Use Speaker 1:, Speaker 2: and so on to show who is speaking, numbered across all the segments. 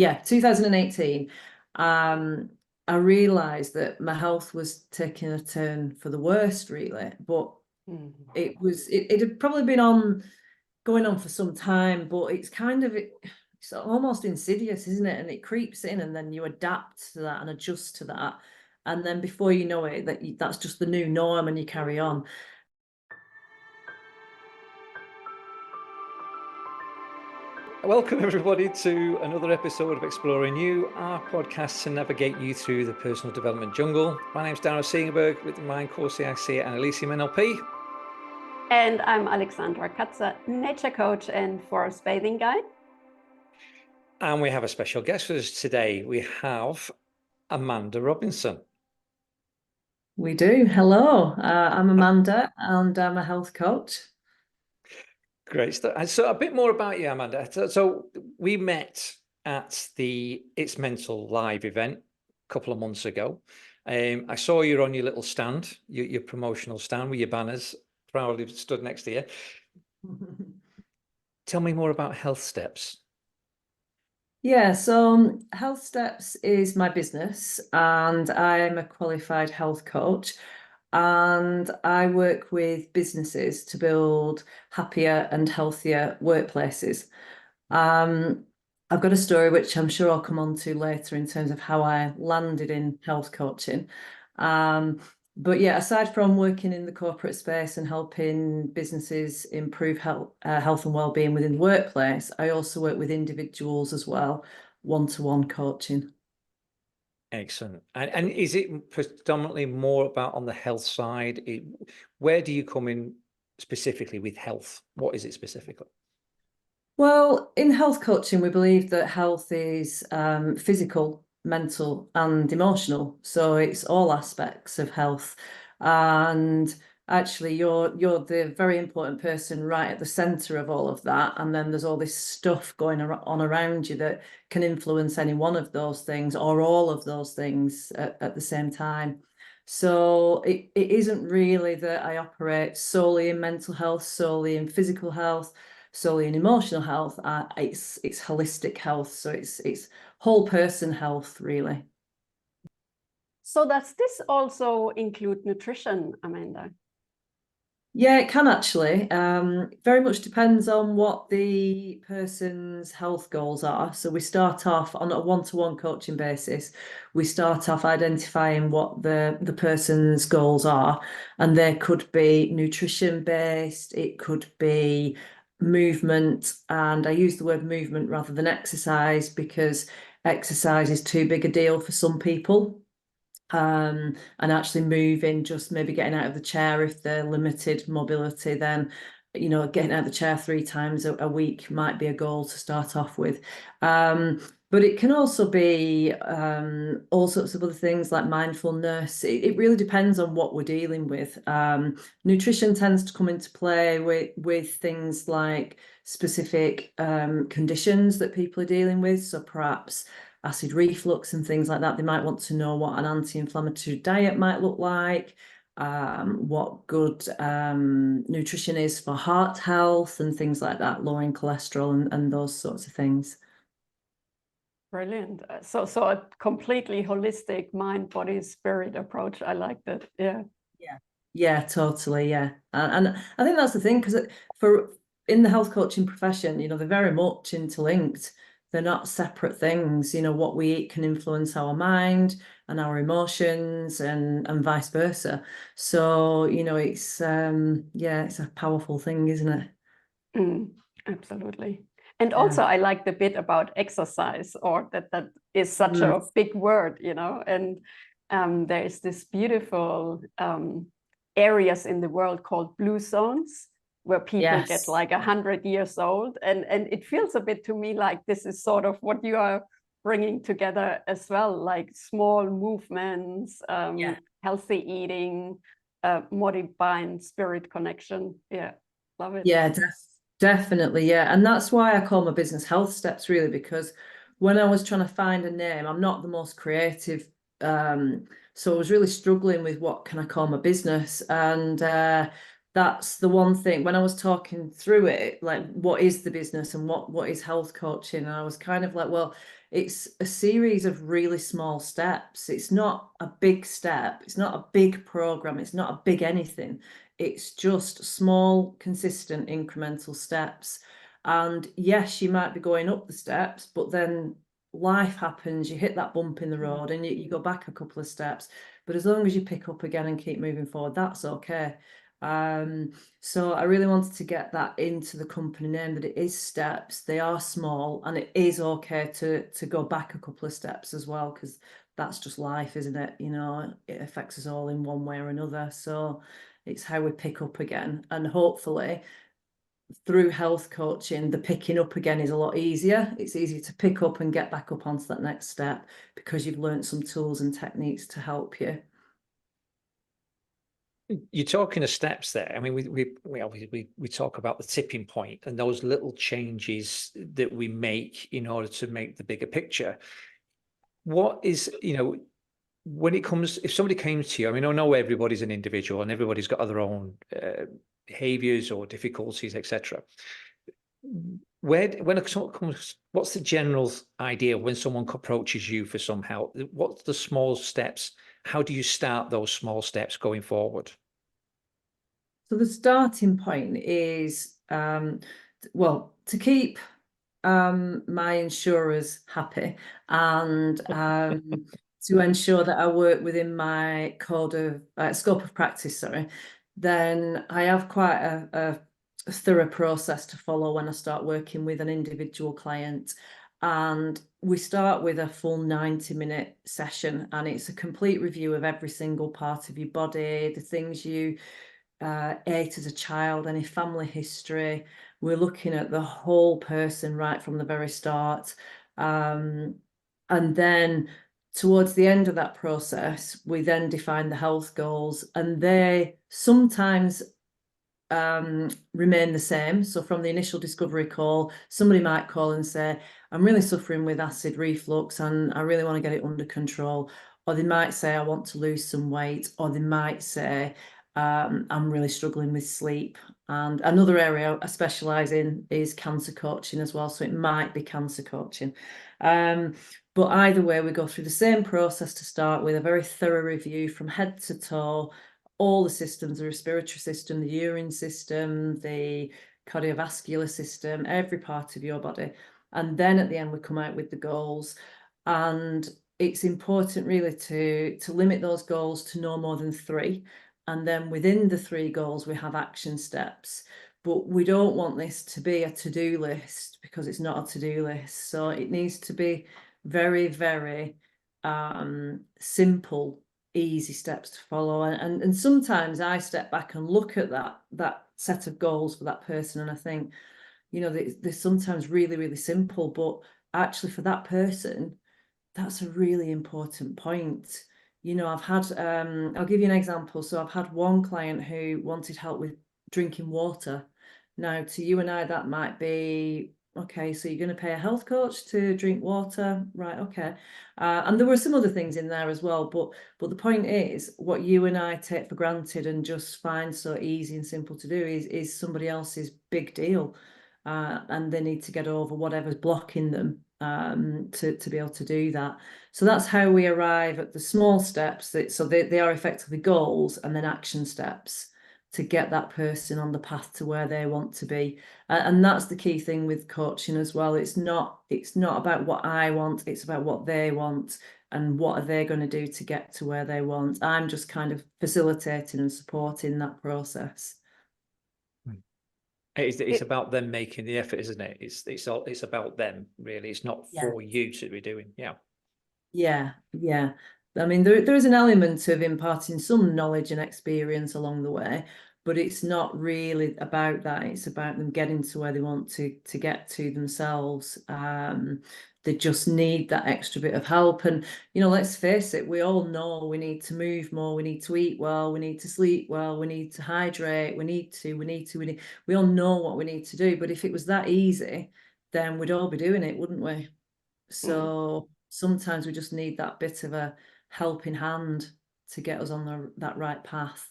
Speaker 1: Yeah, 2018. I realised that my health was taking a turn for the worst, really. But it had probably been going on for some time, but it's almost insidious, isn't it? And it creeps in, and then you adapt to that and adjust to that, and then before you know it, that's just the new norm, and you carry on.
Speaker 2: Welcome everybody to another episode of Exploring You, our podcast to navigate you through the personal development jungle. My name's Darren Singerberg with the Mind Core CIC and Elysium NLP.
Speaker 3: And I'm Alexandra Katzer, nature coach and forest bathing guide.
Speaker 2: And we have a special guest with us today. We have Amanda Robinson.
Speaker 1: We do. Hello, I'm Amanda and I'm a health coach.
Speaker 2: Great stuff. And so a bit more about you, Amanda. So we met at the It's Mental Live event a couple of months ago. I saw you on your little stand, your promotional stand with your banners, proudly stood next to you. Tell me more about Health Steps.
Speaker 1: Yeah, so Health Steps is my business, and I'm a qualified health coach, and I work with businesses to build happier and healthier workplaces. I've got a story which I'm sure I'll come on to later in terms of how I landed in health coaching. But yeah, aside from working in the corporate space and helping businesses improve health and wellbeing within the workplace, I also work with individuals as well, one-to-one coaching.
Speaker 2: Excellent. And is it predominantly more about on the health side? Where do you come in specifically with health? What is it specifically?
Speaker 1: Well, in health coaching, we believe that health is physical, mental, and emotional. So it's all aspects of health. And actually, you're the very important person right at the center of all of that. And then there's all this stuff going on around you that can influence any one of those things or all of those things at the same time. So it isn't really that I operate solely in mental health, solely in physical health, solely in emotional health. It's holistic health, so it's whole person health, really.
Speaker 3: So does this also include nutrition, Amanda?
Speaker 1: Yeah, it can actually. Very much depends on what the person's health goals are. So we start off on a one-to-one coaching basis. We start off identifying what the person's goals are, and they could be nutrition based, it could be movement, and I use the word movement rather than exercise because exercise is too big a deal for some people. And actually moving, just maybe getting out of the chair if they're limited mobility, then getting out of the chair 3 times a week might be a goal to start off with. But it can also be all sorts of other things like mindfulness. It really depends on what we're dealing with. Nutrition tends to come into play with things like specific conditions that people are dealing with. So perhaps acid reflux and things like that. They might want to know what an anti-inflammatory diet might look like, what good nutrition is for heart health and things like that, lowering cholesterol and those sorts of things.
Speaker 3: Brilliant. So a completely holistic mind, body, spirit approach. I like that. Yeah.
Speaker 1: Yeah, totally. Yeah. And I think that's the thing, because in the health coaching profession, they're very much interlinked. They're not separate things. What we eat can influence our mind and our emotions and vice versa. So, it's it's a powerful thing, isn't it?
Speaker 3: Absolutely. And also I like the bit about exercise, or that is such a big word, and there is this beautiful areas in the world called blue zones, where people get like 100 years old, and it feels a bit to me like this is sort of what you are bringing together as well, like small movements, healthy eating, body mind spirit connection. Yeah, love it.
Speaker 1: Yeah, definitely. Yeah, and that's why I call my business Health Steps, really, because when I was trying to find a name, I'm not the most creative, so I was really struggling with what can I call my business. And that's the one thing when I was talking through it, like what is the business and what is health coaching, and I was kind of like, well, it's a series of really small steps. It's not a big step. It's not a big program. It's not a big anything. It's just small, consistent, incremental steps. And yes, you might be going up the steps, but then life happens. You hit that bump in the road and you go back a couple of steps. But as long as you pick up again and keep moving forward, that's okay. So I really wanted to get that into the company name, that it is steps, they are small, and it is okay to go back a couple of steps as well, because that's just life, isn't it? You know, it affects us all in one way or another. So it's how we pick up again. And hopefully through health coaching, the picking up again is a lot easier. It's easier to pick up and get back up onto that next step because you've learned some tools and techniques to help you.
Speaker 2: You're talking of steps there. I mean, we talk about the tipping point and those little changes that we make in order to make the bigger picture. What is, you know, when it comes, if somebody came to you, I mean, I know everybody's an individual and everybody's got their own behaviors or difficulties, etc. When it comes, what's the general idea when someone approaches you for some help? What's the small steps? How do you start those small steps going forward?
Speaker 1: So the starting point is, well, to keep my insurers happy and to ensure that I work within my code of scope of practice, sorry, then I have quite a thorough process to follow when I start working with an individual client. And we start with a full 90-minute session, and it's a complete review of every single part of your body, the things you ate as a child, any family history. We're looking at the whole person right from the very start. And then towards the end of that process, we then define the health goals, and they sometimes remain the same. So from the initial discovery call, somebody might call and say, I'm really suffering with acid reflux and I really want to get it under control. Or they might say, I want to lose some weight. Or they might say, I'm really struggling with sleep. And another area I specialise in is cancer coaching as well. So it might be cancer coaching. But either way, we go through the same process to start with, a very thorough review from head to toe, all the systems, the respiratory system, the urine system, the cardiovascular system, every part of your body. And then at the end, we come out with the goals. And it's important really to limit those goals to no more than 3. And then within the 3 goals, we have action steps. But we don't want this to be a to-do list, because it's not a to-do list. So it needs to be very, very simple, easy steps to follow. And sometimes I step back and look at that set of goals for that person, and I think, you know, they're sometimes really, really simple, but actually for that person, that's a really important point. You know, I've had, I'll give you an example. So I've had one client who wanted help with drinking water. Now, to you and I, that might be, okay, so you're going to pay a health coach to drink water, right? Okay. And there were some other things in there as well. But the point is, what you and I take for granted and just find so easy and simple to do is somebody else's big deal. And they need to get over whatever's blocking them to be able to do that. So that's how we arrive at the small steps. So they are effectively goals and then action steps to get that person on the path to where they want to be. And that's the key thing with coaching as well. It's not about what I want, it's about what they want and what are they going to do to get to where they want. I'm just kind of facilitating and supporting that process.
Speaker 2: It's about them making the effort, isn't it? It's about them, really. It's not for you to be doing. Yeah.
Speaker 1: I mean, there is an element of imparting some knowledge and experience along the way, but it's not really about that. It's about them getting to where they want to get to themselves. They just need that extra bit of help. And, you know, let's face it, we all know we need to move more, we need to eat well, we need to sleep well, we need to hydrate, we all know what we need to do. But if it was that easy, then we'd all be doing it, wouldn't we? So sometimes we just need that bit of a helping hand to get us on that right path.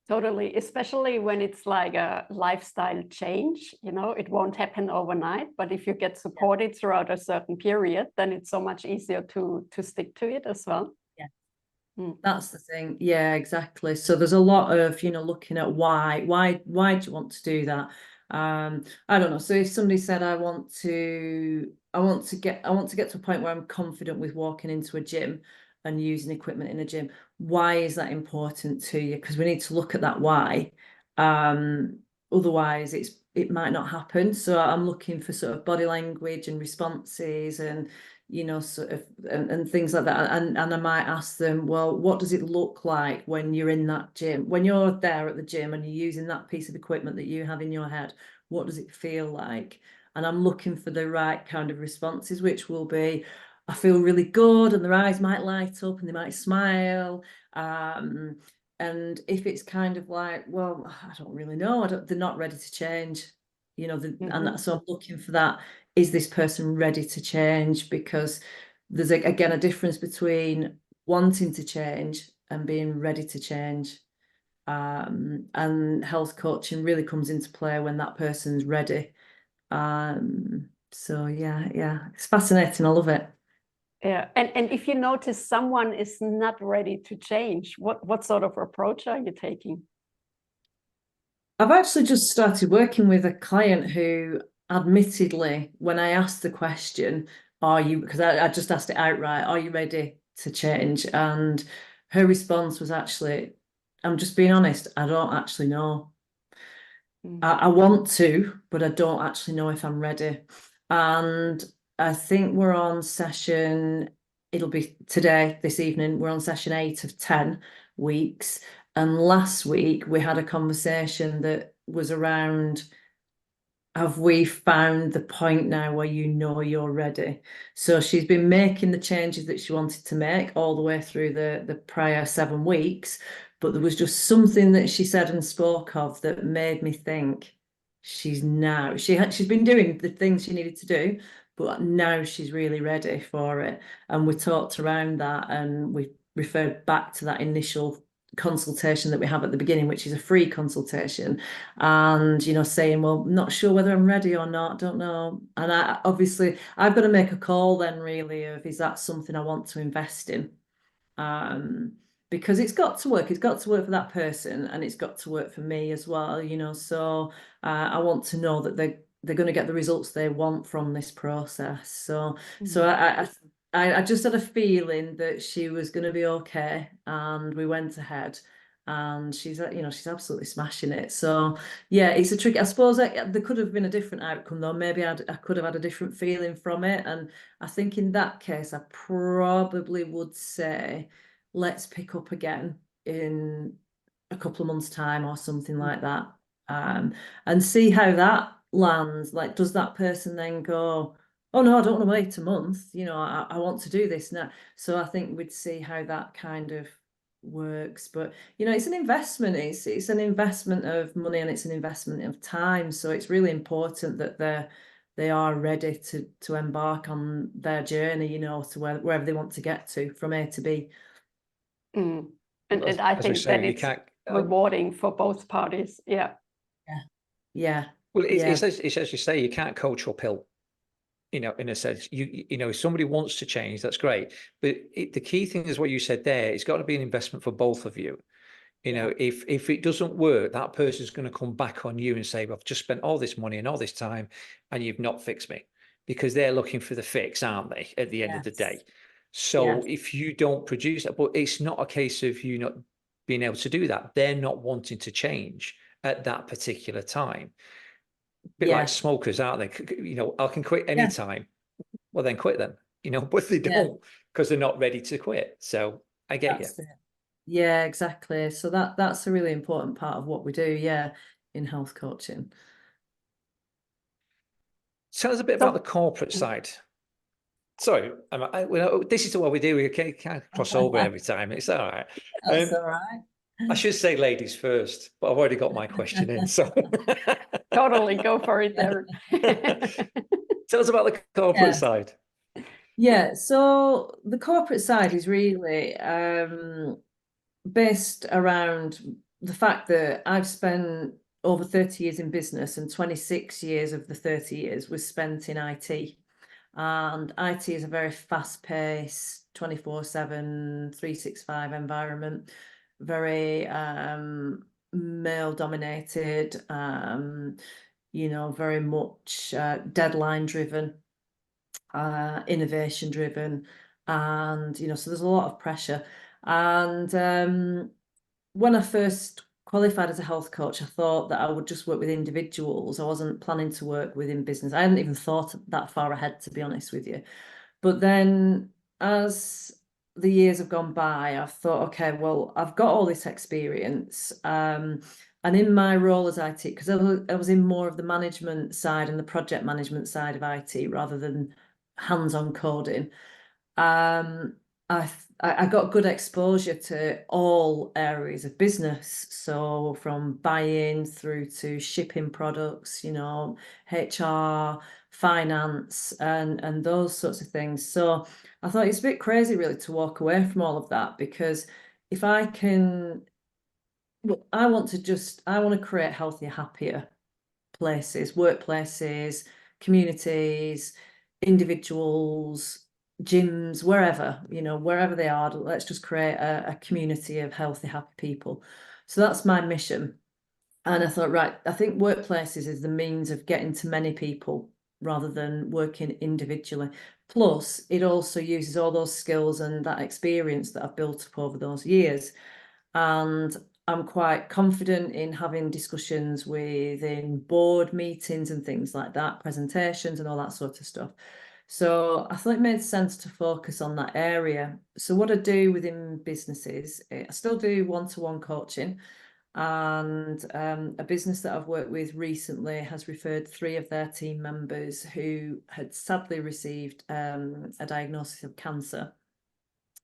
Speaker 3: Totally, especially when it's like a lifestyle change, you know, it won't happen overnight, but if you get supported throughout a certain period, then it's so much easier to stick to it as well.
Speaker 1: Yeah.
Speaker 3: Mm.
Speaker 1: That's the thing. Yeah, exactly. So there's a lot of, looking at why do you want to do that? I don't know. So if somebody said, I want to get to a point where I'm confident with walking into a gym and using equipment in a gym, why is that important to you? Because we need to look at that why. Otherwise it might not happen. So I'm looking for sort of body language and responses and sort of and things like that. And I might ask them, well, what does it look like when you're in that gym? When you're there at the gym and you're using that piece of equipment that you have in your head, what does it feel like? And I'm looking for the right kind of responses, which will be, I feel really good, and their eyes might light up and they might smile. And if it's kind of like, well, I don't really know, they're not ready to change, and so I'm looking for that. Is this person ready to change? Because there's again a difference between wanting to change and being ready to change. And health coaching really comes into play when that person's ready. So yeah, it's fascinating. I love it.
Speaker 3: Yeah, and if you notice someone is not ready to change, what sort of approach are you taking?
Speaker 1: I've actually just started working with a client who, admittedly, when I asked the question, because I just asked it outright, are you ready to change? And her response was actually, I'm just being honest, I don't actually know. I want to, but I don't actually know if I'm ready. And I think we're on session, it'll be today, this evening, we're on session 8 of 10 weeks. And last week we had a conversation that was around, have we found the point now where you're ready? So she's been making the changes that she wanted to make all the way through the prior 7 weeks, but there was just something that she said and spoke of that made me think she's been doing the things she needed to do, but now she's really ready for it. And we talked around that, and we referred back to that initial consultation that we have at the beginning, which is a free consultation, and saying, well, not sure whether I'm ready or not, don't know. And I've got to make a call then, really, of, is that something I want to invest in? Because it's got to work for that person, and it's got to work for me as well, so I want to know that they're going to get the results they want from this process. So I just had a feeling that she was going to be okay, and we went ahead, and she's absolutely smashing it. So yeah, it's a trick. I suppose there could have been a different outcome though. Maybe I could have had a different feeling from it, and I think in that case I probably would say, let's pick up again in a couple of months' time or something like that, and see how that lands. Like, does that person then go, oh no, I don't want to wait a month, I want to do this now? So I think we'd see how that kind of works. But it's an investment. It's an investment of money, and it's an investment of time. So it's really important that they are ready to embark on their journey, to wherever they want to get to, from A to B.
Speaker 3: And I think that it's rewarding for both parties. Yeah.
Speaker 2: Well, it's as you say, you can't coach uphill. In a sense, if somebody wants to change, that's great. But the key thing is what you said there. It's got to be an investment for both of you. If it doesn't work, that person's going to come back on you and say, well, I've just spent all this money and all this time and you've not fixed me, because they're looking for the fix, aren't they, at the end of the day? So if you don't produce that, but it's not a case of you not being able to do that. They're not wanting to change at that particular time. Bit like smokers, aren't they? I can quit anytime. Well, then quit them, but they don't, because they're not ready to quit. So I get you.
Speaker 1: Yeah, exactly. So that's a really important part of what we do, in health coaching.
Speaker 2: Tell us a bit about the corporate side. Sorry, this is what we do. We can't cross over every time. It's all right.
Speaker 1: That's all right.
Speaker 2: I should say ladies first, but I've already got my question in. So
Speaker 3: totally go for it there.
Speaker 2: Tell us about the corporate side.
Speaker 1: Yeah, so the corporate side is really based around the fact that I've spent over 30 years in business, and 26 years of the 30 years was spent in IT. And IT is a very fast-paced, 24/7, 365 environment, very male-dominated, very much deadline-driven, innovation-driven, and so there's a lot of pressure. And when I first qualified as a health coach, I thought that I would just work with individuals. I wasn't planning to work within business. I hadn't even thought that far ahead, to be honest with you. But then as the years have gone by, I've thought, okay, well, I've got all this experience. And in my role as IT, because I was in more of the management side and the project management side of IT rather than hands-on coding, I got good exposure to all areas of business. So from buying through to shipping products, HR, finance, and those sorts of things. So I thought it's a bit crazy really to walk away from all of that, because if I can, I want to create healthier, happier places, workplaces, communities, individuals, gyms, wherever they are. Let's just create a community of healthy, happy people. So that's my mission. And I thought, right, I think workplaces is the means of getting to many people rather than working individually. Plus, it also uses all those skills and that experience that I've built up over those years. And I'm quite confident in having discussions within board meetings and things like that, presentations and all that sort of stuff. So I thought it made sense to focus on that area. So what I do within businesses, I still do one-to-one coaching, and a business that I've worked with recently has referred 3 of their team members who had sadly received a diagnosis of cancer.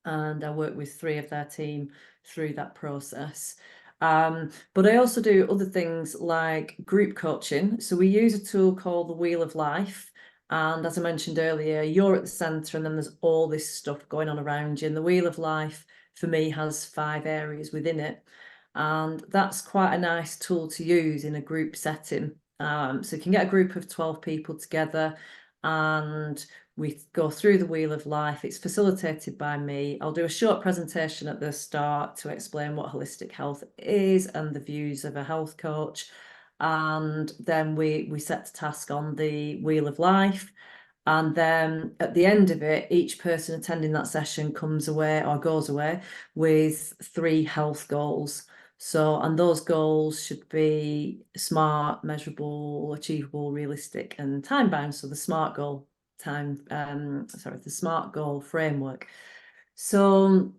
Speaker 1: And I work with 3 of their team through that process. But I also do other things like group coaching. So we use a tool called the Wheel of Life. And as I mentioned earlier, you're at the centre and then there's all this stuff going on around you. And the Wheel of Life, for me, has 5 areas within it. And that's quite a nice tool to use in a group setting. So you can get a group of 12 people together and we go through the Wheel of Life. It's facilitated by me. I'll do a short presentation at the start to explain what holistic health is and the views of a health coach. And then we set a task on the Wheel of Life. And then at the end of it, each person attending that session comes away or goes away with 3 health goals. So, and those goals should be smart, measurable, achievable, realistic, and time-bound. So the SMART goal the SMART goal framework. So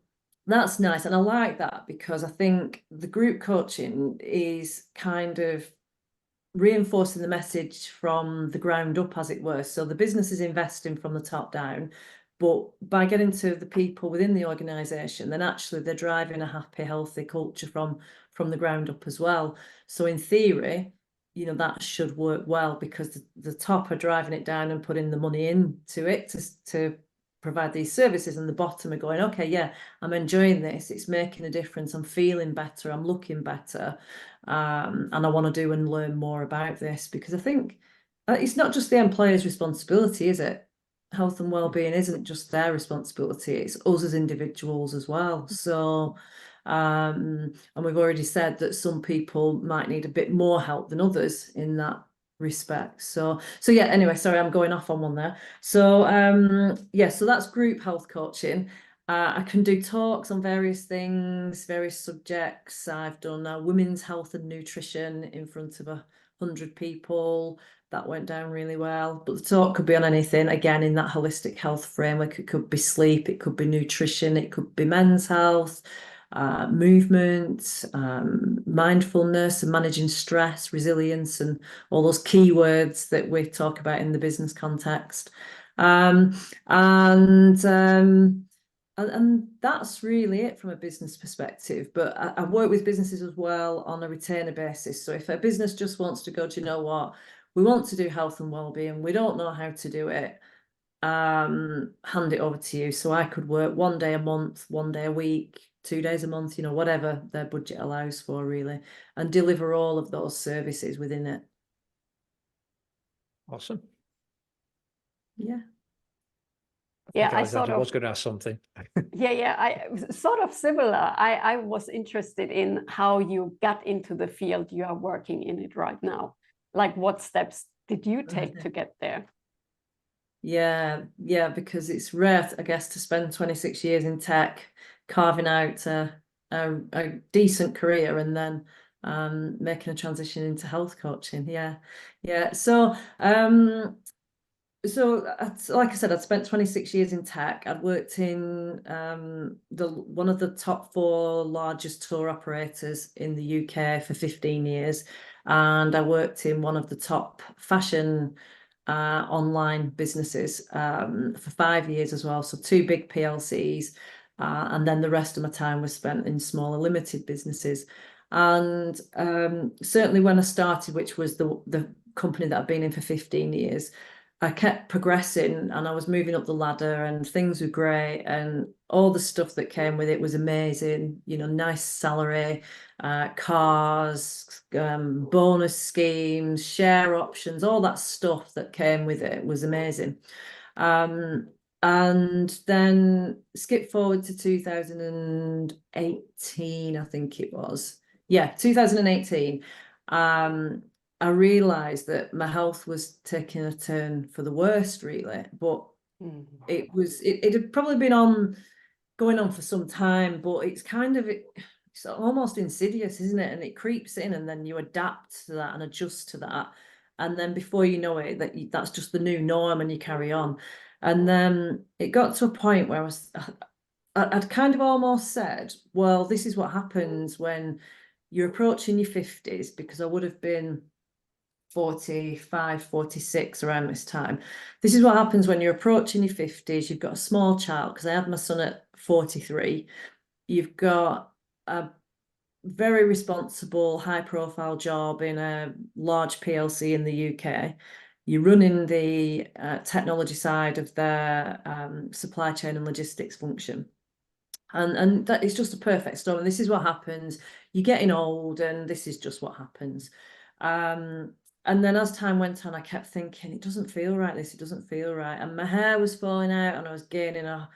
Speaker 1: that's nice. And I like that because I think the group coaching is kind of reinforcing the message from the ground up, as it were. So the business is investing from the top down, but by getting to the people within the organisation, then actually they're driving a happy, healthy culture from the ground up as well. So in theory, that should work well because the top are driving it down and putting the money into it to provide these services, and the bottom are going, okay, yeah, I'm enjoying this, it's making a difference, I'm feeling better, I'm looking better, and I want to do and learn more about this, because I think it's not just the employer's responsibility, is it? Health and wellbeing isn't just their responsibility, it's us as individuals as well. So and we've already said that some people might need a bit more help than others in that respect. So yeah, anyway, sorry, I'm going off on one there. So yeah, so that's group health coaching. I can do talks on various things, various subjects. I've done women's health and nutrition in front of 100 people. That went down really well. But the talk could be on anything, again, in that holistic health framework. It could be sleep, it could be nutrition, it could be men's health, movement, mindfulness and managing stress, resilience, and all those keywords that we talk about in the business context. And that's really it from a business perspective. But I work with businesses as well on a retainer basis. So if a business just wants to go, do you know what, we want to do health and wellbeing, we don't know how to do it, hand it over to you. So I could work 1 day a month, 1 day a week, 2 days a month, you know, whatever their budget allows for, really, and deliver all of those services within it.
Speaker 2: Awesome.
Speaker 1: Yeah.
Speaker 3: Yeah, I
Speaker 2: was going to ask something.
Speaker 3: Yeah, I sort of similar. I was interested in how you got into the field you are working in it right now. Like, what steps did you take to get there?
Speaker 1: Yeah, because it's rare, I guess, to spend 26 years in tech, carving out a decent career, and then making a transition into health coaching. Yeah. So, like I said, I'd spent 26 years in tech. I'd worked in one of the top 4 largest tour operators in the UK for 15 years. And I worked in one of the top fashion online businesses for 5 years as well. So 2 big PLCs. And then the rest of my time was spent in smaller limited businesses. And certainly when I started, which was the company that I've been in for 15 years, I kept progressing and I was moving up the ladder and things were great and all the stuff that came with it was amazing. You know, nice salary, cars, bonus schemes, share options, all that stuff that came with it was amazing. And then skip forward to 2018, I think it was. Yeah, 2018. I realised that my health was taking a turn for the worst, really. But it had probably been going on for some time, but it's almost insidious, isn't it? And it creeps in, and then you adapt to that and adjust to that, and then before you know it, that's just the new norm, and you carry on. And then it got to a point where I'd kind of almost said, well, this is what happens when you're approaching your 50s, because I would have been 45, 46 around this time. This is what happens when you're approaching your 50s. You've got a small child, because I had my son at 43. You've got a very responsible, high-profile job in a large PLC in the UK. You're running the technology side of their supply chain and logistics function. And that is just a perfect storm. And this is what happens. You're getting old, and this is just what happens. And then as time went on, I kept thinking, it doesn't feel right, it doesn't feel right. And my hair was falling out and I was gaining a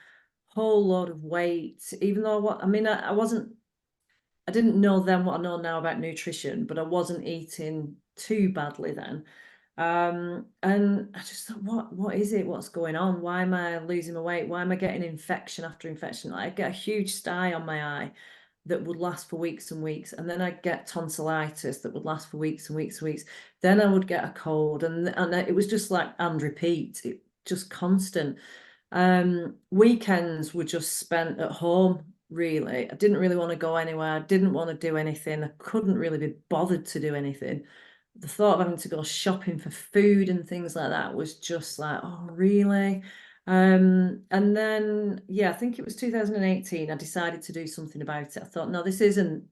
Speaker 1: whole load of weight, even though I didn't know then what I know now about nutrition, but I wasn't eating too badly then. And I just thought, what is it? What's going on? Why am I losing my weight? Why am I getting infection after infection? Like, I get a huge sty on my eye that would last for weeks and weeks, and then I'd get tonsillitis that would last for weeks and weeks and weeks. Then I would get a cold, and it was just like and repeat, it just constant. Weekends were just spent at home, really. I didn't really want to go anywhere. I didn't want to do anything. I couldn't really be bothered to do anything. The thought of having to go shopping for food and things like that was just like, oh, really? And then, yeah, I think it was 2018, I decided to do something about it. I thought, no, this isn't,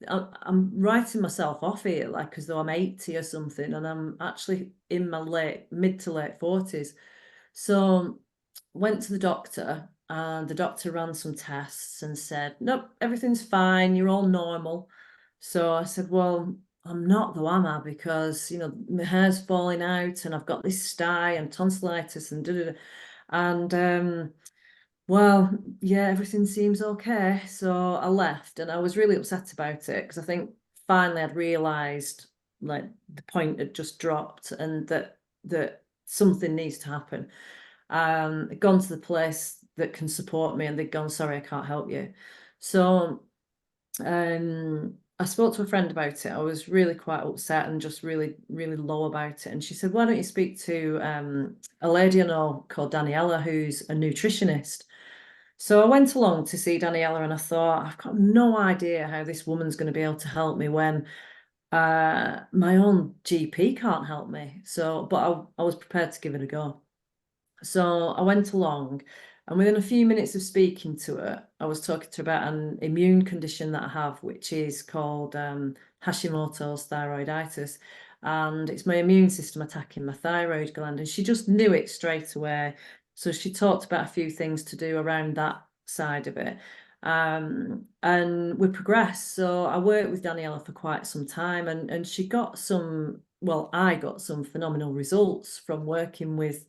Speaker 1: I'm writing myself off here, like as though I'm 80 or something, and I'm actually in my mid to late 40s. So went to the doctor, and the doctor ran some tests and said, nope, everything's fine, you're all normal. So I said, well, I'm not though, am I? Because, you know, my hair's falling out and I've got this sty and tonsillitis and da-da-da. And well, yeah, everything seems okay. So I left, and I was really upset about it, because I think finally I'd realised, like, the point had just dropped, and that something needs to happen. I'd gone to the place that can support me, and they'd gone, sorry, I can't help you. So I spoke to a friend about it. I was really quite upset and just really, really low about it. And she said, why don't you speak to a lady I know called Daniela, who's a nutritionist. So I went along to see Daniela, and I thought, I've got no idea how this woman's going to be able to help me when my own GP can't help me. So, but I was prepared to give it a go. So I went along, and within a few minutes of speaking to her, I was talking to her about an immune condition that I have, which is called Hashimoto's thyroiditis. And it's my immune system attacking my thyroid gland. And she just knew it straight away. So she talked about a few things to do around that side of it. And we progressed. So I worked with Daniela for quite some time, and she got some, well, I got some phenomenal results from working with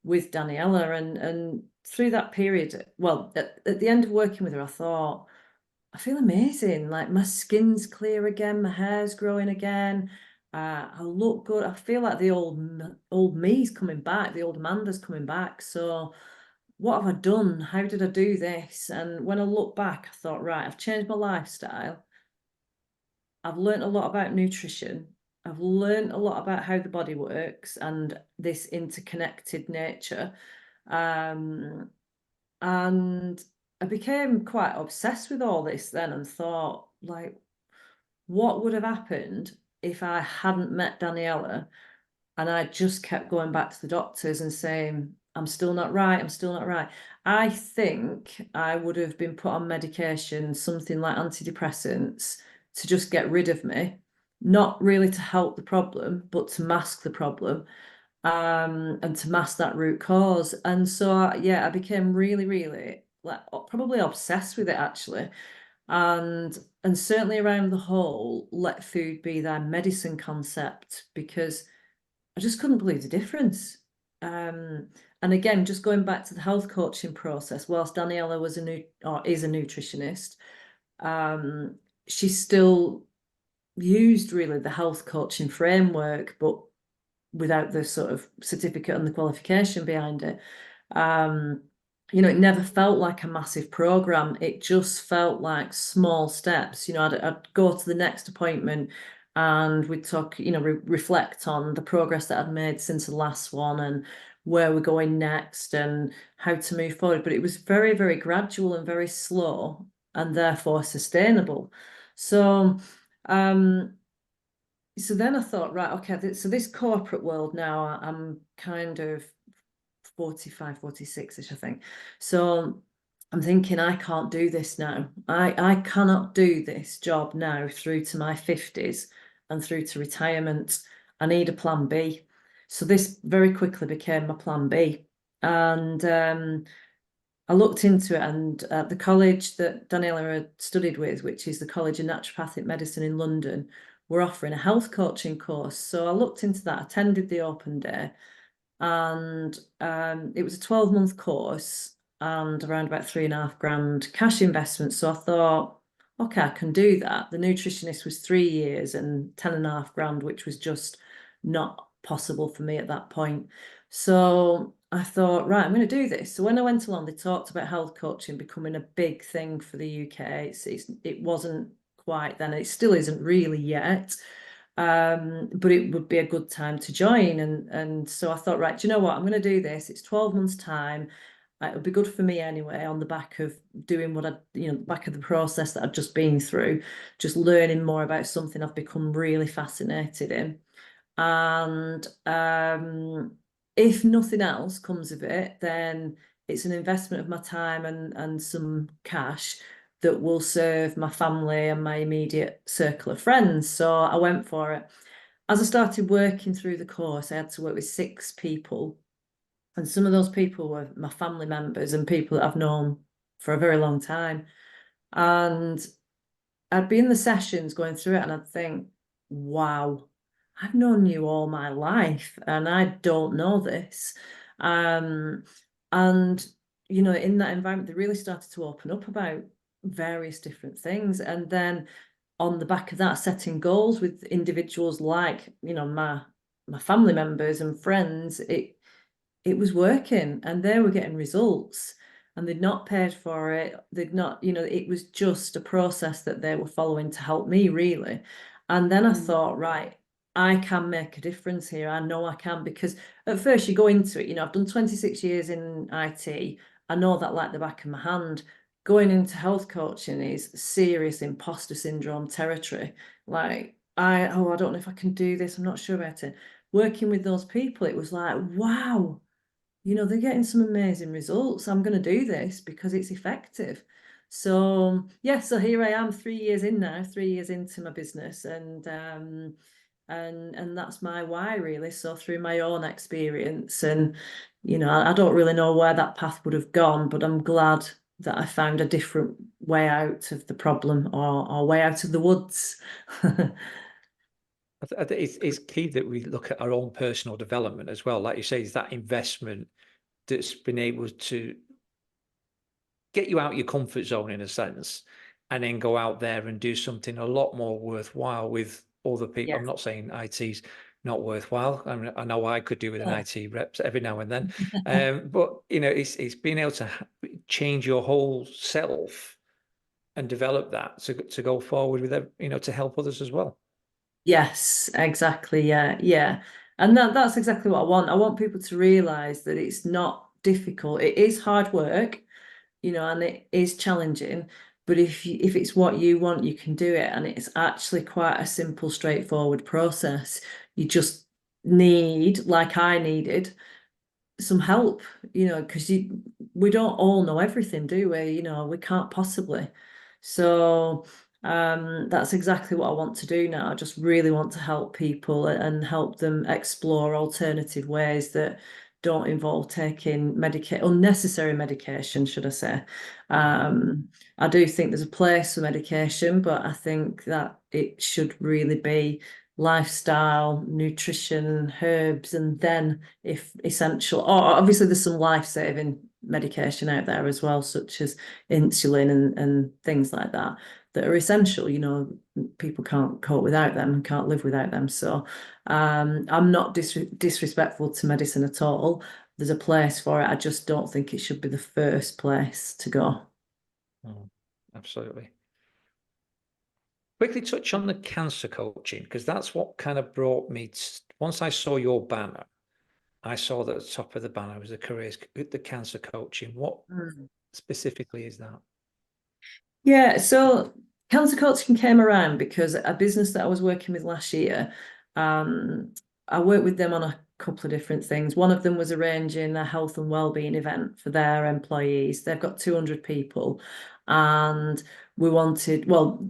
Speaker 1: Daniela. And through that period, well, at the end of working with her, I thought, I feel amazing. Like my skin's clear again, my hair's growing again. I look good. I feel like the old me's coming back, the old Amanda's coming back. So what have I done? How did I do this? And when I look back, I thought, right, I've changed my lifestyle. I've learned a lot about nutrition. I've learned a lot about how the body works and this interconnected nature. And I became quite obsessed with all this then, and thought, like, what would have happened if I hadn't met Daniela and I just kept going back to the doctors and saying, I'm still not right, I'm still not right. I think I would have been put on medication, something like antidepressants, to just get rid of me, not really to help the problem, but to mask the problem, and to mask that root cause. And so, yeah, I became really, really, like, probably obsessed with it, actually. And certainly around the whole let food be thy medicine concept, because I just couldn't believe the difference. And again, just going back to the health coaching process, whilst Daniela was is a nutritionist, she still used really the health coaching framework, but without the sort of certificate and the qualification behind it. It never felt like a massive program. It just felt like small steps. I'd go to the next appointment and we'd talk, reflect on the progress that I'd made since the last one and where we're going next and how to move forward. But it was very, very gradual and very slow, and therefore sustainable. So, so then I thought, right, okay, so this corporate world now, I'm kind of 45, 46-ish, I think. So I'm thinking, I can't do this now. I cannot do this job now through to my 50s and through to retirement. I need a plan B. So this very quickly became my plan B. And I looked into it, and the college that Daniela had studied with, which is the College of Naturopathic Medicine in London, were offering a health coaching course. So I looked into that, attended the open day, and it was a 12-month course and around about £3,500 cash investment. So I thought, okay, I can do that. The nutritionist was 3 years and £10,500, which was just not possible for me at that point. So I thought, right, I'm going to do this. So when I went along, they talked about health coaching becoming a big thing for the UK. It wasn't quite then. It still isn't really yet. But it would be a good time to join. And so I thought, right, do you know what? I'm going to do this. It's 12 months time. It'll be good for me anyway, on the back of doing back of the process that I've just been through, just learning more about something I've become really fascinated in. And if nothing else comes of it, then it's an investment of my time and some cash that will serve my family and my immediate circle of friends. So I went for it. As I started working through the course, I had to work with 6 people. And some of those people were my family members and people that I've known for a very long time. And I'd be in the sessions going through it and I'd think, wow, I've known you all my life and I don't know this. And, in that environment, they really started to open up about various different things. And then on the back of that, setting goals with individuals like, my family members and friends, it was working and they were getting results, and they'd not paid for it. They'd not, it was just a process that they were following to help me, really. And then I thought, right, I can make a difference here. I know I can, because at first you go into it, I've done 26 years in IT. I know that like the back of my hand. Going into health coaching is serious imposter syndrome territory. Like, I don't know if I can do this. I'm not sure about it. Working with those people, it was like, wow, they're getting some amazing results. I'm going to do this because it's effective. So yeah, so here I am 3 years in now, 3 years into my business, and that's my why, really. So through my own experience, and I don't really know where that path would have gone, but I'm glad that I found a different way out of the problem or way out of the woods.
Speaker 2: I think it's key that we look at our own personal development as well. Like you say, is that investment that's been able to get you out your comfort zone in a sense, and then go out there and do something a lot more worthwhile with other people.
Speaker 1: Yeah.
Speaker 2: I'm not saying IT's not worthwhile. I know I could do with an IT rep every now and then, but you know, it's being able to change your whole self and develop that to go forward with, you know, to help others as well.
Speaker 1: Yes, exactly. Yeah, yeah. And that's exactly what I want. I want people to realize that it's not difficult. It is hard work, you know, and it is challenging. But if it's what you want, you can do it. And it's actually quite a simple, straightforward process. You just need, like I needed, some help, you know, because we don't all know everything, do we? You know, we can't possibly. So that's exactly what I want to do now. I just really want to help people and help them explore alternative ways that don't involve taking unnecessary medication, should I say. I do think there's a place for medication, but I think that it should really be lifestyle, nutrition, herbs, and then if essential, or obviously there's some life-saving medication out there as well, such as insulin and things like that are essential. You know, people can't cope without them and can't live without them. So I'm not disrespectful to medicine at all. There's a place for it. I just don't think it should be the first place to go.
Speaker 2: Oh, absolutely. Quickly touch on the cancer coaching, because that's what kind of brought me once I saw your banner, I saw that at the top of the banner was the cancer coaching. What specifically is that?
Speaker 1: Yeah, so cancer coaching came around because a business that I was working with last year, I worked with them on a couple of different things. One of them was arranging a health and wellbeing event for their employees. They've got 200 people, and the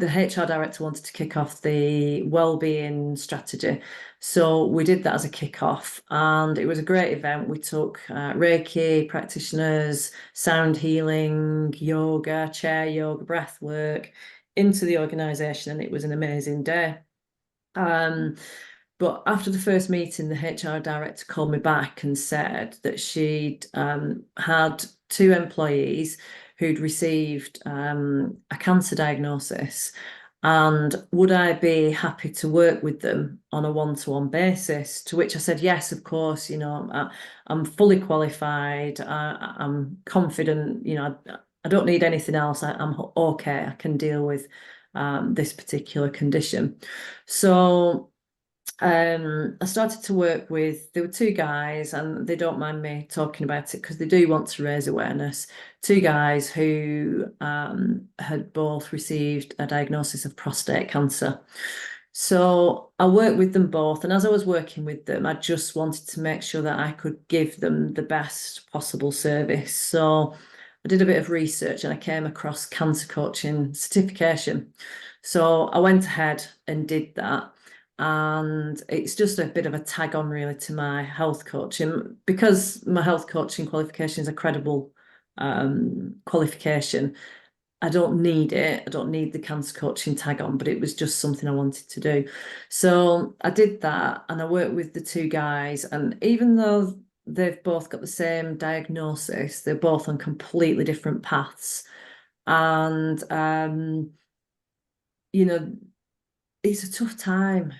Speaker 1: HR director wanted to kick off the wellbeing strategy. So we did that as a kick-off, and it was a great event. We took Reiki practitioners, sound healing, yoga, chair yoga, breath work into the organisation, and it was an amazing day. But after the first meeting, the HR director called me back and said that she'd had 2 employees who'd received a cancer diagnosis, and would I be happy to work with them on a one-to-one basis? To which I said, yes, of course. You know, I'm fully qualified. I'm confident. You know, I don't need anything else. I'm okay. I can deal with this particular condition. So I started to work with, there were 2 guys, and they don't mind me talking about it because they do want to raise awareness. 2 guys who had both received a diagnosis of prostate cancer. So I worked with them both, and as I was working with them, I just wanted to make sure that I could give them the best possible service. So I did a bit of research and I came across cancer coaching certification. So I went ahead and did that. And it's just a bit of a tag on really to my health coaching, because my health coaching qualification is a credible qualification. I don't need it. I don't need the cancer coaching tag on, but it was just something I wanted to do. So I did that, and I worked with the 2 guys. And even though they've both got the same diagnosis, they're both on completely different paths. And you know, it's a tough time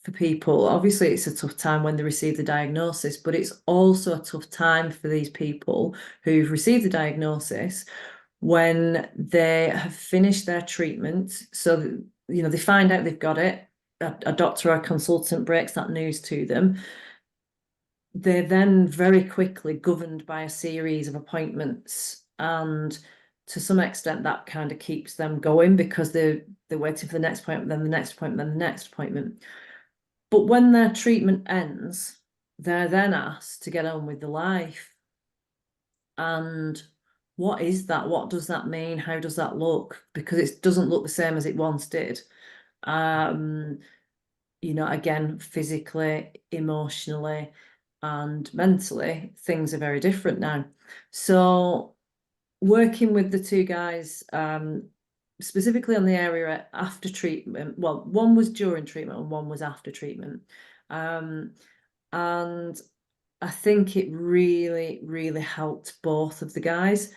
Speaker 1: for people. Obviously, it's a tough time when they receive the diagnosis, but it's also a tough time for these people who've received the diagnosis when they have finished their treatment. So, you know, they find out they've got it. A doctor or a consultant breaks that news to them. They're then very quickly governed by a series of appointments, and to some extent that kind of keeps them going because they're waiting for the next appointment, then the next appointment, then the next appointment. But when their treatment ends, they're then asked to get on with the life. And what is that? What does that mean? How does that look? Because it doesn't look the same as it once did. You know, again, physically, emotionally, and mentally, things are very different now. So working with the 2 guys specifically on the area after treatment. Well, one was during treatment and one was after treatment. And I think it really, really helped both of the guys.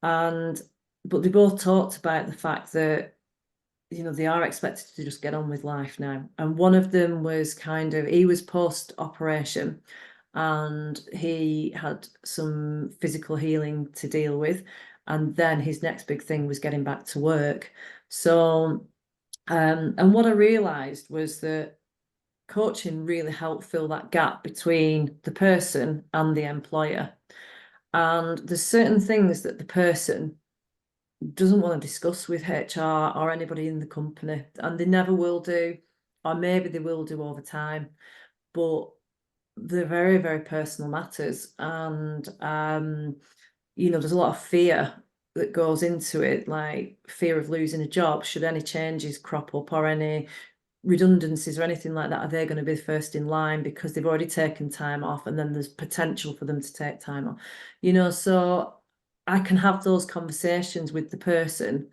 Speaker 1: But they both talked about the fact that, you know, they are expected to just get on with life now. And one of them was he was post-operation and he had some physical healing to deal with. And then his next big thing was getting back to work. So, and what I realized was that coaching really helped fill that gap between the person and the employer. And there's certain things that the person doesn't want to discuss with HR or anybody in the company, and they never will do, or maybe they will do over time, but they're very, very personal matters. And you know, there's a lot of fear that goes into it, like fear of losing a job should any changes crop up or any redundancies or anything like that. Are they going to be first in line because they've already taken time off, and then there's potential for them to take time off, you know? So I can have those conversations with the person.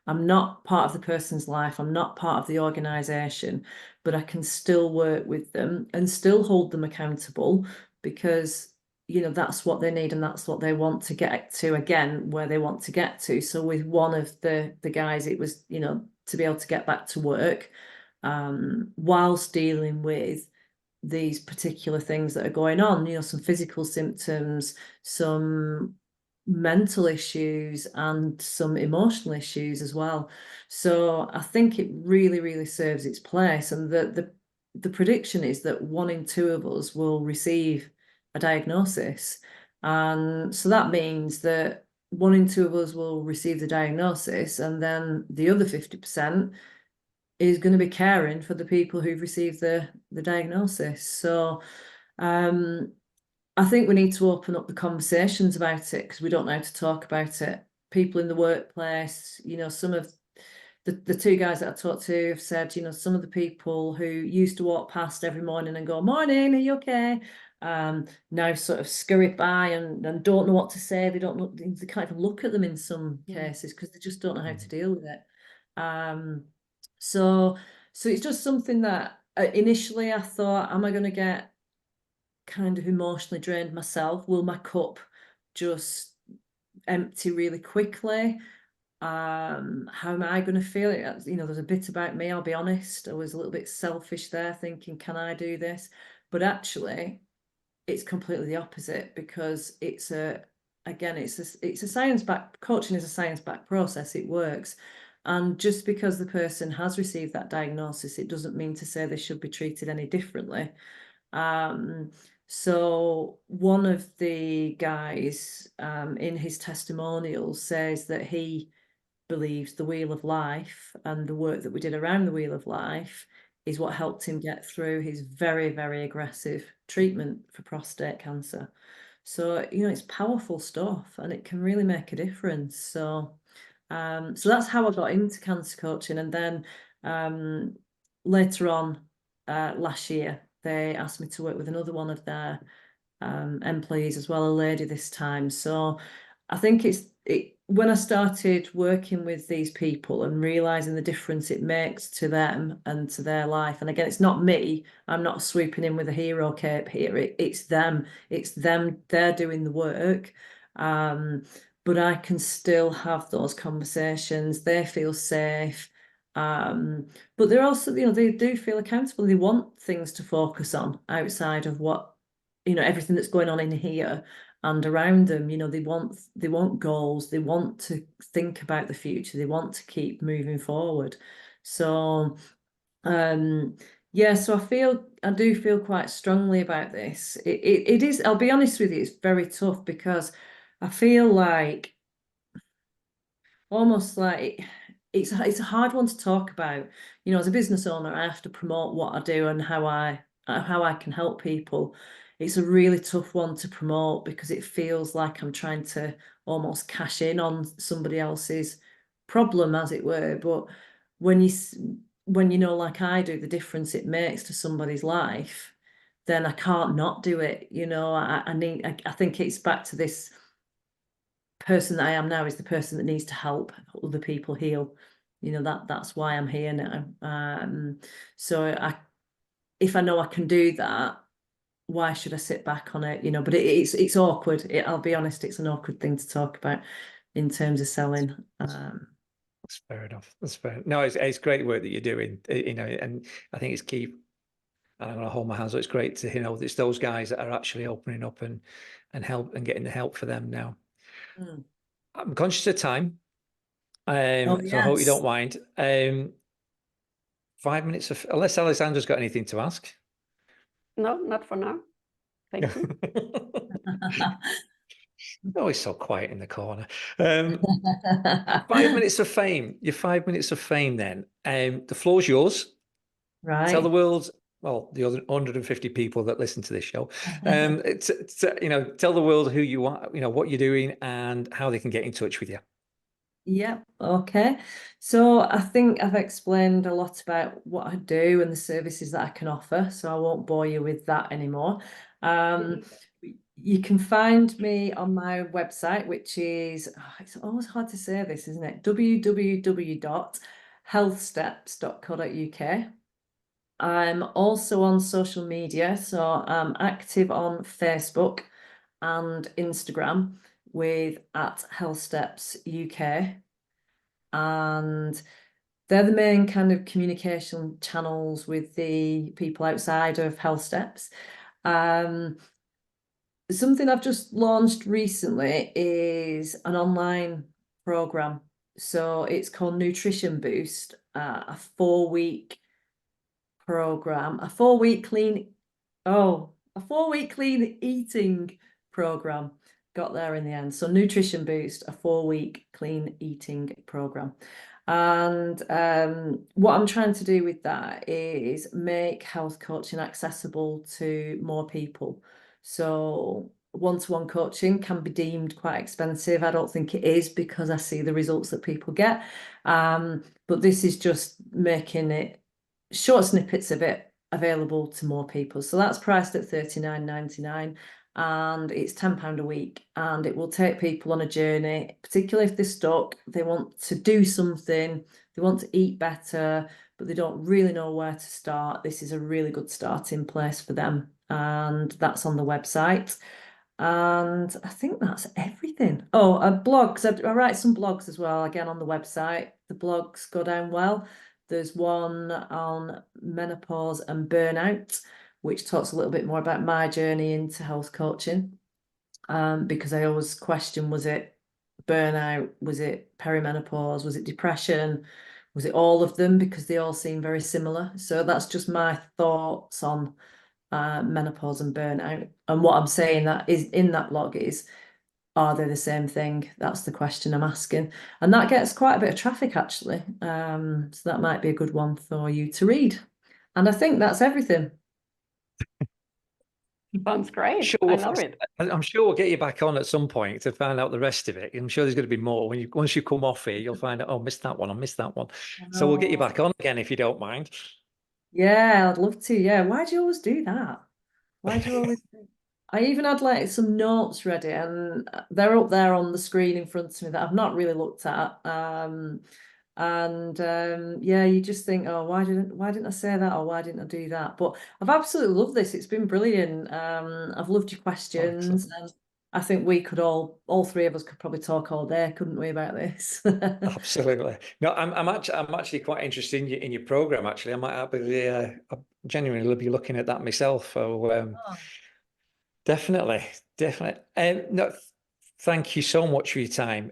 Speaker 1: I'm not part of the person's life, I'm not part of the organization, but I can still work with them and still hold them accountable, because you know, that's what they need and that's what they want to get to, again, where they want to get to. So with one of the guys, it was, you know, to be able to get back to work, whilst dealing with these particular things that are going on, you know, some physical symptoms, some mental issues, and some emotional issues as well. So I think it really, really serves its place. And the prediction is that 1 in 2 of us will receive a diagnosis. And so that means that 1 in 2 of us will receive the diagnosis, and then the other 50% is going to be caring for the people who've received the diagnosis. So I think we need to open up the conversations about it, because we don't know how to talk about it. People in the workplace, you know, some of the 2 guys that I talked to have said, you know, some of the people who used to walk past every morning and go, "Morning, are you okay?" Now sort of scurry by and don't know what to say. They don't know, they can't even look at them in some cases because they just don't know how to deal with it. So it's just something that initially I thought, am I going to get kind of emotionally drained myself? Will my cup just empty really quickly? How am I going to feel it? You know, there's a bit about me, I'll be honest. I was a little bit selfish there, thinking, can I do this? But actually, it's completely the opposite, because it's a science-backed, coaching is a science-backed process. It works. And just because the person has received that diagnosis, it doesn't mean to say they should be treated any differently. So one of the guys in his testimonial says that he believes the Wheel of Life and the work that we did around the Wheel of Life is what helped him get through his very, very aggressive treatment for prostate cancer. So, you know, it's powerful stuff and it can really make a difference. So that's how I got into cancer coaching. And then later on last year, they asked me to work with another one of their employees as well, a lady this time. So I think when I started working with these people and realizing the difference it makes to them and to their life, and again, it's not me, I'm not swooping in with a hero cape here, it's them, they're doing the work, but I can still have those conversations. They feel safe, but they're also, you know, they do feel accountable. They want things to focus on outside of what, you know, everything that's going on in here and around them. You know, they want goals, they want to think about the future, they want to keep moving forward. So yeah, so I do feel quite strongly about this. It is, I'll be honest with you, it's very tough, because I feel like almost like it's a hard one to talk about. You know, as a business owner, I have to promote what I do and how I can help people. It's a really tough one to promote, because it feels like I'm trying to almost cash in on somebody else's problem, as it were. But when you know, like I do, the difference it makes to somebody's life, then I can't not do it. You know, I think it's back to this person that I am now is the person that needs to help other people heal. that's why I'm here now. So if I know I can do that, why should I sit back on it? But it's awkward. I'll be honest, it's an awkward thing to talk about in terms of selling.
Speaker 2: That's fair enough. That's fair. No, it's great work that you're doing, and I think it's key. And I'm going to hold my hands up. It's great to, it's those guys that are actually opening up and help and getting the help for them now. I'm conscious of time. So I hope you don't mind. 5 minutes of, unless Alexandra's got anything to ask.
Speaker 3: No, not for now. Thank you.
Speaker 2: Always so quiet in the corner. 5 minutes of fame. Your 5 minutes of fame then. The floor's yours.
Speaker 1: Right.
Speaker 2: Tell the world, well, the other 150 people that listen to this show, tell the world who you are, what you're doing and how they can get in touch with you.
Speaker 1: Yeah, okay. So I think I've explained a lot about what I do and the services that I can offer, so I won't bore you with that anymore. You can find me on my website, which is, it's always hard to say this, isn't it? www.healthsteps.co.uk. I'm also on social media, so I'm active on Facebook and Instagram with @HealthStepsUK, and they're the main kind of communication channels with the people outside of Health Steps. Something I've just launched recently is an online program. So it's called Nutrition Boost, a 4-week program, a 4-week clean eating program. Got there in the end. So Nutrition Boost, a 4-week clean eating program. And what I'm trying to do with that is make health coaching accessible to more people. So one-to-one coaching can be deemed quite expensive. I don't think it is, because I see the results that people get. But this is just making it short snippets of it available to more people. So that's priced at $39.99, and it's £10 a week, and it will take people on a journey, particularly if they're stuck, they want to do something, they want to eat better, but they don't really know where to start. This is a really good starting place for them, and that's on the website. And I think that's everything. Oh, blogs. I write some blogs as well, again, on the website. The blogs go down well. There's one on menopause and burnout, which talks a little bit more about my journey into health coaching, because I always question, was it burnout? Was it perimenopause? Was it depression? Was it all of them? Because they all seem very similar. So that's just my thoughts on menopause and burnout. And what I'm saying that is in that blog is, are they the same thing? That's the question I'm asking. And that gets quite a bit of traffic, actually. So that might be a good one for you to read. And I think that's everything.
Speaker 3: Sounds great.
Speaker 2: Sure,
Speaker 3: I love it.
Speaker 2: I'm sure we'll get you back on at some point to find out the rest of it. I'm sure there's going to be more. Once you come off here, you'll find out, oh, missed that one, I missed that one. So we'll get you back on again if you don't mind.
Speaker 1: Yeah, I'd love to. Yeah. Why do you always do that? Why do you always do I even had like some notes ready, and they're up there on the screen in front of me that I've not really looked at. Yeah, you just think, oh, why didn't I say that, or why didn't I do that? But I've absolutely loved this. It's been brilliant. I've loved your questions, and I think we could all three of us could probably talk all day, couldn't we, about this?
Speaker 2: Absolutely. No, I'm actually quite interested in your program. Actually, I might be genuinely be looking at that myself. So definitely. No, thank you so much for your time.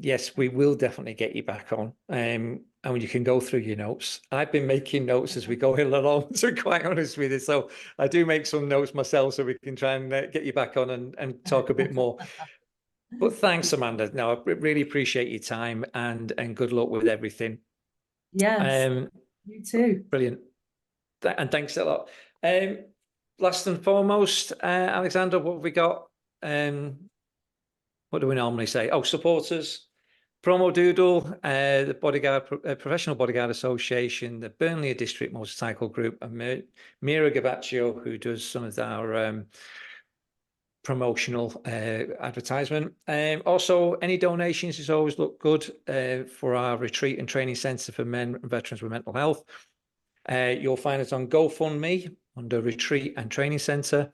Speaker 2: Yes, we will definitely get you back on. And you can go through your notes. I've been making notes as we go along, to be quite honest with you. So I do make some notes myself, so we can try and get you back on and talk a bit more. But thanks, Amanda. No, I really appreciate your time, and good luck with everything.
Speaker 1: Yes, you too.
Speaker 2: Brilliant. And thanks a lot. Last and foremost, Alexander, what have we got? What do we normally say? Oh, supporters, Promo Doodle, the Professional Bodyguard Association, the Burnley District Motorcycle Group, and Mira Gabaccio, who does some of our promotional advertisement. Also, any donations is always look good for our retreat and training centre for men and veterans with mental health. You'll find us on GoFundMe under Retreat and Training Centre,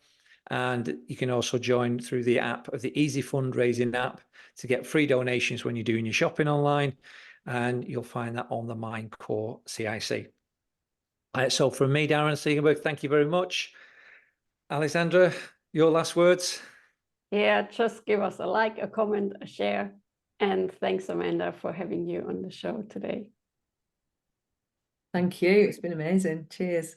Speaker 2: and you can also join through the app of the Easy Fundraising app to get free donations when you're doing your shopping online, and you'll find that on the Mindcore CIC. So from me, Darren Siegenberg, thank you very much. Alexandra, your last words?
Speaker 3: Yeah, just give us a like, a comment, a share. And thanks, Amanda, for having you on the show today.
Speaker 1: Thank you. It's been amazing. Cheers.